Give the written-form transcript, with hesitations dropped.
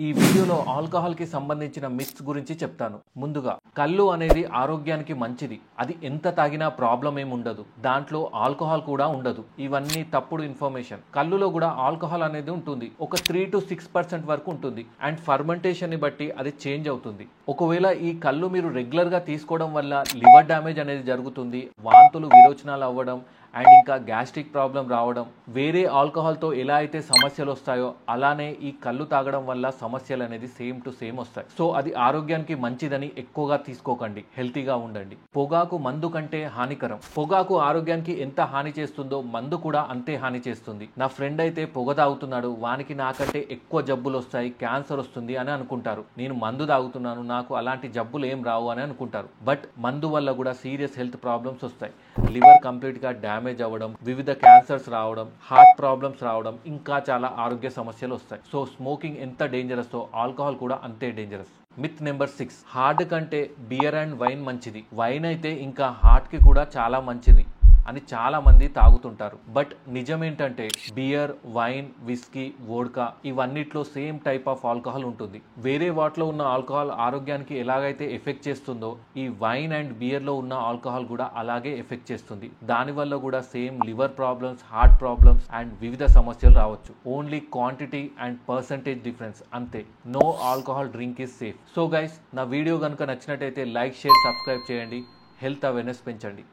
ఈ వీడియోలో ఆల్కహాల్ కి సంబంధించిన మిత్స్ గురించి చెప్తాను. ముందుగా కళ్ళు అనేది ఆరోగ్యానికి మంచిది. అది ఎంత తాగినా ప్రాబ్లం ఏమి ఉండదు. దాంట్లో ఆల్కహాల్ కూడా ఉండదు. ఇవన్నీ తప్పుడు ఇన్ఫర్మేషన్. కళ్ళులో కూడా ఆల్కహాల్ అనేది ఉంటుంది. ఒక 3 to 6% వరకు ఉంటుంది. అండ్ ఫర్మెంటేషన్ ని బట్టి అది చేంజ్ అవుతుంది. ఒకవేళ ఈ కళ్ళు మీరు రెగ్యులర్ గా తీసుకోవడం వల్ల లివర్ డ్యామేజ్ అనేది జరుగుతుంది. వాంతులు విరోచనాలు అవ్వడం అండ్ ఇంకా గ్యాస్ట్రిక్ ప్రాబ్లం రావడం, వేరే ఆల్కహాల్తో ఎలా అయితే సమస్యలు వస్తాయో అలానే ఈ కళ్ళు తాగడం వల్ల సమస్యలు అనేది సేమ్ టు సేమ్ వస్తాయి. సో అది ఆరోగ్యానికి మంచిదని ఎక్కువగా తీసుకోకండి. హెల్తీగా ఉండండి. పొగాకు మందు కంటే హానికరం. పొగాకు ఆరోగ్యానికి ఎంత హాని చేస్తుందో మందు కూడా అంతే హాని చేస్తుంది. నా ఫ్రెండ్ అయితే పొగ తాగుతున్నాడు, వానికి నాకంటే ఎక్కువ జబ్బులు వస్తాయి, క్యాన్సర్ వస్తుంది అని అనుకుంటారు. నేను మందు తాగుతున్నాను, నాకు అలాంటి జబ్బులు ఏం రావు అని అనుకుంటారు. బట్ మందు వల్ల కూడా సీరియస్ హెల్త్ ప్రాబ్లమ్స్ వస్తాయి. లివర్ కంప్లీట్ గా డ్యామేజ్ అవ్వడం, వివిధ క్యాన్సర్స్ రావడం, హార్ట్ ప్రాబ్లమ్స్ రావడం, ఇంకా చాలా ఆరోగ్య సమస్యలు వస్తాయి. సో స్మోకింగ్ ఎంత డేంజరస్ తో ఆల్కహాల్ కూడా అంతే డేంజరస్. మిత్ నెంబర్ 6, హార్ట్ కంటే బియర్ అండ్ వైన్ మంచిది. వైన్ అయితే ఇంకా హార్ట్ కి కూడా చాలా మంచిది అని చాలా మంది తాగుతుంటారు. బట్ నిజం ఏంటంటే బియర్, వైన్, విస్కీ, వోడ్కా ఇవన్నిట్లో సేమ్ టైప్ ఆఫ్ ఆల్కహాల్ ఉంటుంది. వేరే వాటిలో ఉన్న ఆల్కహాల్ ఆరోగ్యానికి ఎలాగైతే ఎఫెక్ట్ చేస్తుందో ఈ వైన్ అండ్ బియర్ లో ఉన్న ఆల్కహాల్ కూడా అలాగే ఎఫెక్ట్ చేస్తుంది. దానివల్ల కూడా same liver problems, heart problems and వివిధ సమస్యలు రావచ్చు. Only quantity and percentage difference అంతే. No alcohol drink is safe. So guys, నా వీడియో కనుక నచ్చినట్టయితే లైక్, షేర్, సబ్స్క్రైబ్ చేయండి. హెల్త్ అవేర్నెస్ పెంచండి.